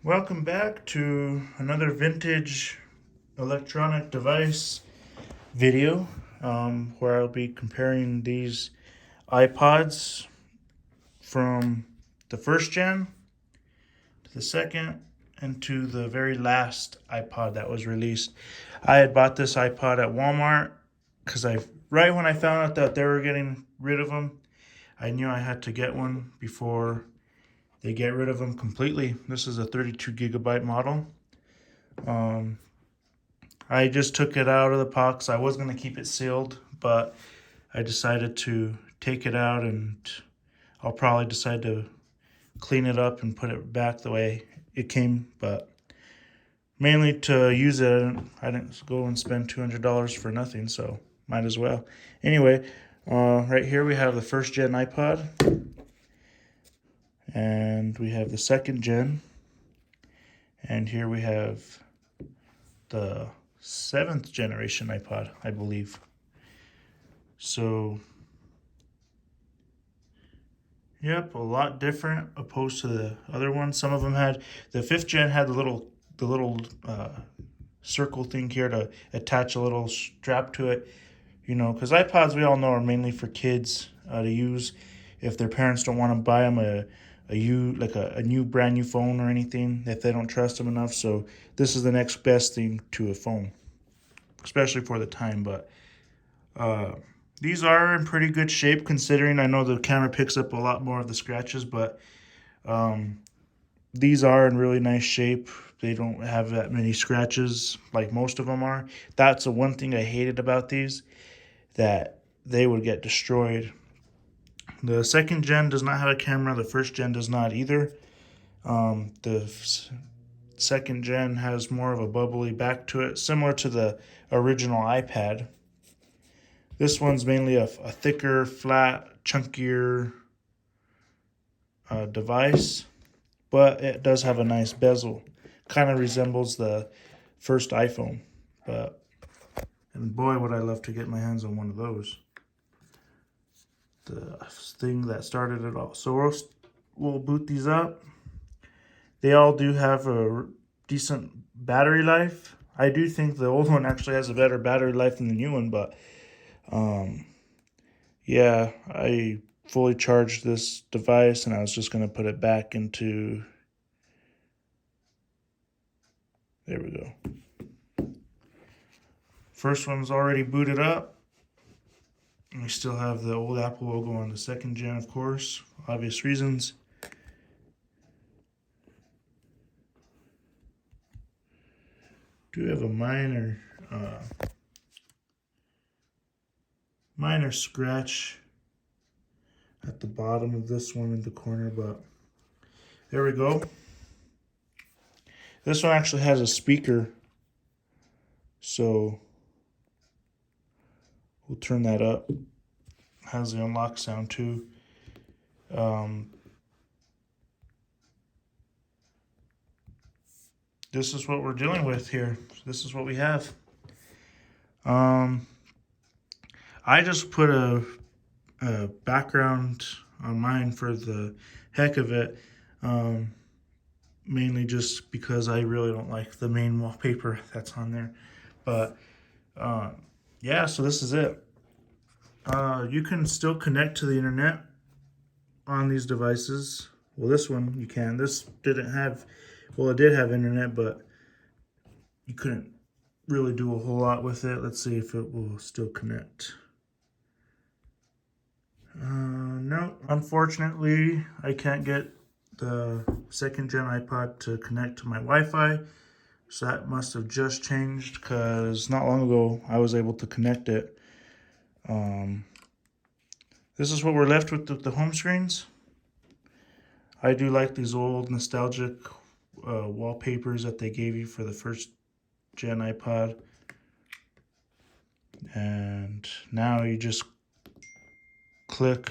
Welcome back to another vintage electronic device video where I'll be comparing these iPods from the first gen to the second and to the very last iPod that was released. I had bought this iPod at Walmart because right when I found out that they were getting rid of them, I knew I had to get one before they get rid of them completely. This is a 32 gigabyte model. I just took it out of the box. I was going to keep it sealed, but I decided to take it out, and I'll probably decide to clean it up and put it back the way it came, but mainly to use it. I didn't go and spend $200 for nothing, so might as well. Anyway, right here we have the first gen iPod, and we have the second gen, and here we have the 7th generation iPod, I believe. So, yep, a lot different opposed to the other ones. Some of them had, the 5th gen had the little circle thing here to attach a little strap to it. You know, because iPods, we all know, are mainly for kids to use if their parents don't want to buy them a new brand new phone or anything, if they don't trust them enough. So this is the next best thing to a phone, especially for the time. But these are in pretty good shape, considering I know the camera picks up a lot more of the scratches, but these are in really nice shape. They don't have that many scratches like most of them are. That's the one thing I hated about these, that they would get destroyed. The second gen does not have a camera. The first gen does not either. The second gen has more of a bubbly back to it, similar to the original iPad. This one's mainly a thicker, flat, chunkier device, but it does have a nice bezel. Kind of resembles the first iPhone, and boy, would I love to get my hands on one of those. The thing that started it all. So we'll boot these up. They all do have a decent battery life. I do think the old one actually has a better battery life than the new one, but yeah, I fully charged this device and I was just going to put it back into, there we go. First one's already booted up. We still have the old Apple logo on the second gen, of course, obvious reasons. Do have a minor scratch at the bottom of this one in the corner, but there we go. This one actually has a speaker, so we'll turn that up. Has the unlock sound too. This is what we're dealing with here. This is what we have. I just put a background on mine for the heck of it. Mainly just because I really don't like the main wallpaper that's on there. But yeah, so this is it. You can still connect to the internet on these devices. Well, this one you can. This didn't have, well, it did have internet, but you couldn't really do a whole lot with it. Let's see if it will still connect. No, unfortunately, I can't get the second gen iPod to connect to my Wi-Fi. So that must have just changed, because not long ago I was able to connect it. This is what we're left with the home screens. I do like these old nostalgic wallpapers that they gave you for the first gen iPod. And now you just click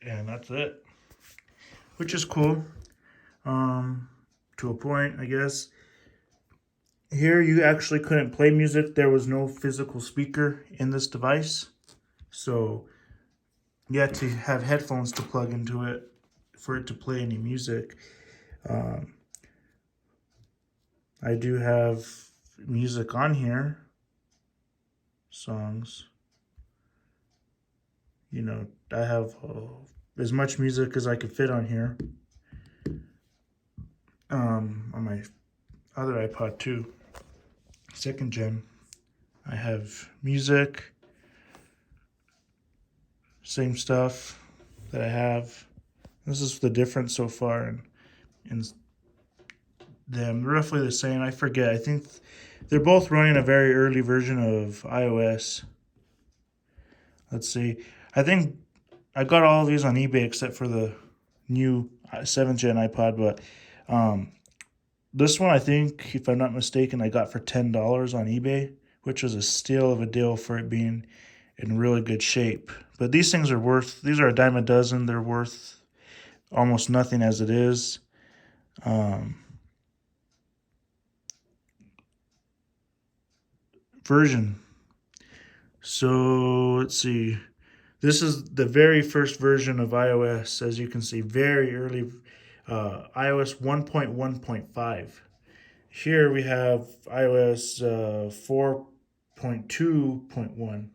and that's it, which is cool to a point, I guess. Here you actually couldn't play music. There was no physical speaker in this device, so you had to have headphones to plug into it for it to play any music. Um, I do have music on here, songs. You know, I have as much music as I could fit on here. On my other iPod too, second gen, I have music, same stuff that I have. This is the difference so far, and them roughly the same. I forget. I think they're both running a very early version of iOS. Let's see. I think I got all of these on eBay except for the new 7th gen iPod, but this one I think, if I'm not mistaken, I got for $10 on eBay, which was a steal of a deal for it being in really good shape. But these things are these are a dime a dozen. They're worth almost nothing as it is. Version. So let's see. This is the very first version of iOS, as you can see, very early, iOS 1.1.5. Here we have iOS 4.2.1.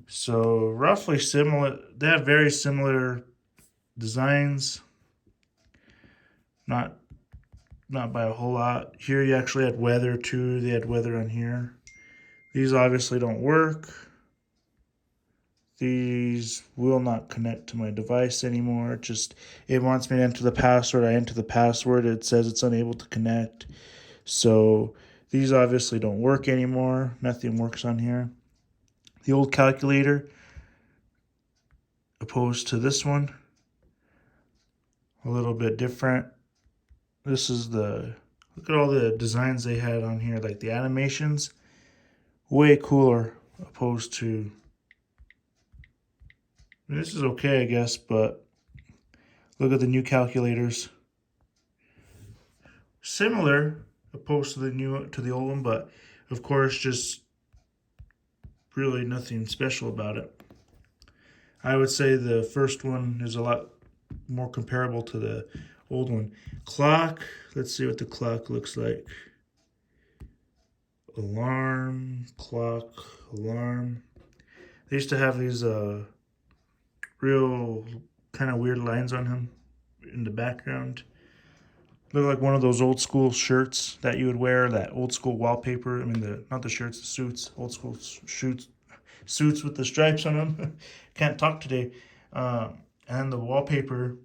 So roughly similar. They have very similar designs. Not by a whole lot. Here you actually had weather too. They had weather on here. These obviously don't work. These will not connect to my device anymore. It wants me to enter the password. I enter the password. It says it's unable to connect. So these obviously don't work anymore. Nothing works on here. The old calculator, opposed to this one, a little bit different. This is look at all the designs they had on here, like the animations, way cooler opposed to, this is okay, I guess, but look at the new calculators. Similar opposed to the old one, but of course just really nothing special about it. I would say the first one is a lot more comparable to the old one. Clock, let's see what the clock looks like. Alarm, clock, alarm. They used to have these real kind of weird lines on him in the background. Look like one of those old school shirts that you would wear, that old school wallpaper. I mean, not the shirts, the suits, old school suits with the stripes on them. Can't talk today. And the wallpaper,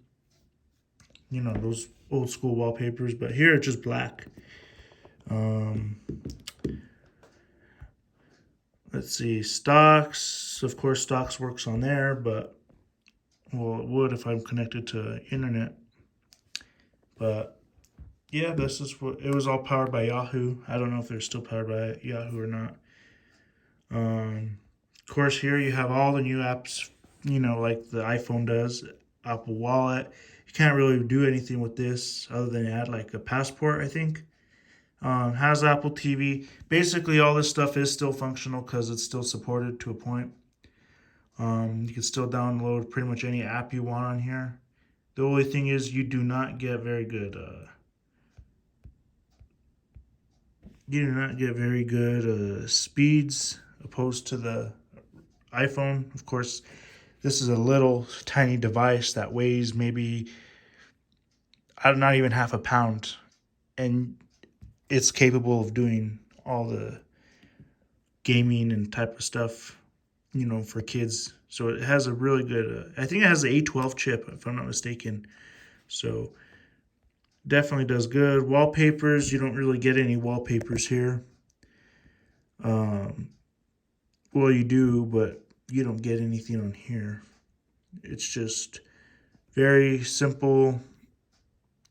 those old school wallpapers, but here it's just black. Let's see, stocks. Of course, stocks works on there, but well, it would if I'm connected to internet. But yeah, this is what it was, all powered by Yahoo. I don't know if they're still powered by Yahoo or not. Of course, here you have all the new apps, like the iPhone does, Apple Wallet. You can't really do anything with this other than add like a passport, I think. Has Apple TV. Basically, all this stuff is still functional because it's still supported to a point. You can still download pretty much any app you want on here. The only thing is you do not get very good speeds opposed to the iPhone. Of course, this is a little tiny device that weighs maybe not even half a pound, and it's capable of doing all the gaming and type of stuff, for kids. So it has a really good, I think it has the A12 chip, if I'm not mistaken. So definitely does good. Wallpapers, you don't really get any wallpapers here. Well, you do, but you don't get anything on here. It's just very simple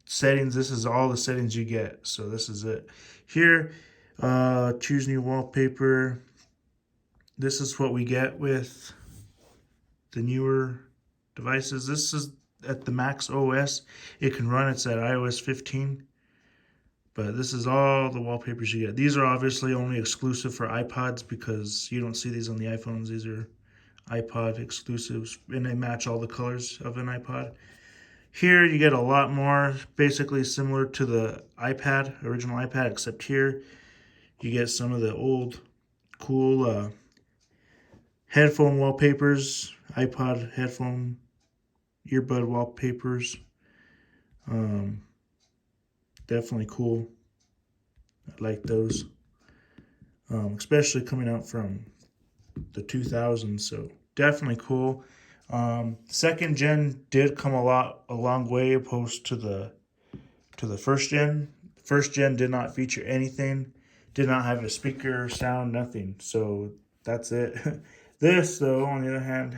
settings. This is all the settings you get. So this is it. Here, choose new wallpaper. This is what we get with the newer devices. This is at the max OS it can run. It's at iOS 15. But this is all the wallpapers you get. These are obviously only exclusive for iPods because you don't see these on the iPhones. These are iPod exclusives, and they match all the colors of an iPod. Here you get a lot more, basically similar to the iPad, original iPad, except here you get some of the old cool headphone wallpapers, iPod headphone earbud wallpapers. Um, Definitely cool. I like those, especially coming out from the 2000s. So definitely cool. Second gen did come a long way opposed to the first gen. First gen did not feature anything, did not have a speaker, sound, nothing. So that's it. This though, on the other hand,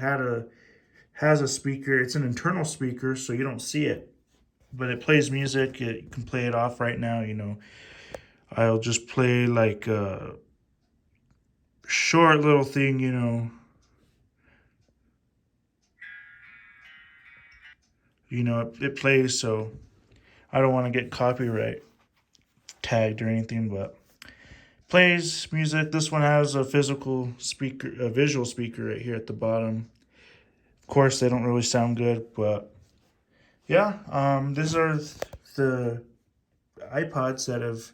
has a speaker. It's an internal speaker, so you don't see it, but it plays music. You can play it off right now. I'll just play like a short little thing. It plays, so I don't want to get copyright tagged or anything, but plays music. This one has a physical speaker, a visual speaker right here at the bottom. Of course, they don't really sound good, but yeah, these are the iPods that have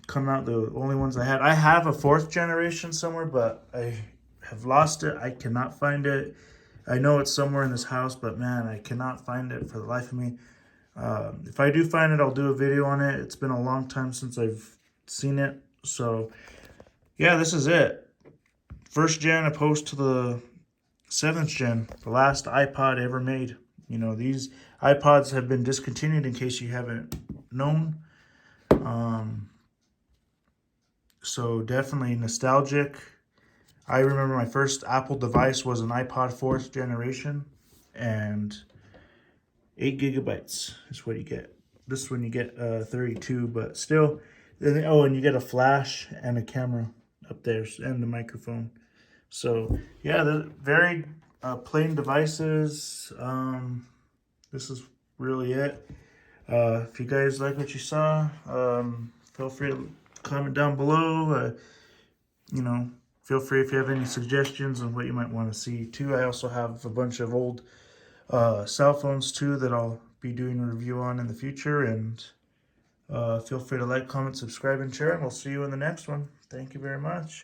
come out. The only ones I had. I have a fourth generation somewhere, but I have lost it. I cannot find it. I know it's somewhere in this house, but man, I cannot find it for the life of me. If I do find it, I'll do a video on it. It's been a long time since I've seen it. So, yeah, this is it. First gen opposed to the seventh gen, the last iPod ever made. These iPods have been discontinued in case you haven't known. So definitely nostalgic. I remember my first Apple device was an iPod 4th generation, and 8 gigabytes is what you get. This one you get 32, but still. Oh, and you get a flash and a camera up there and the microphone. So yeah, they're very plain devices. This is really it. If you guys like what you saw, feel free to comment down below. Feel free if you have any suggestions on what you might want to see too. I also have a bunch of old cell phones too that I'll be doing a review on in the future. And feel free to like, comment, subscribe, and share. And we'll see you in the next one. Thank you very much.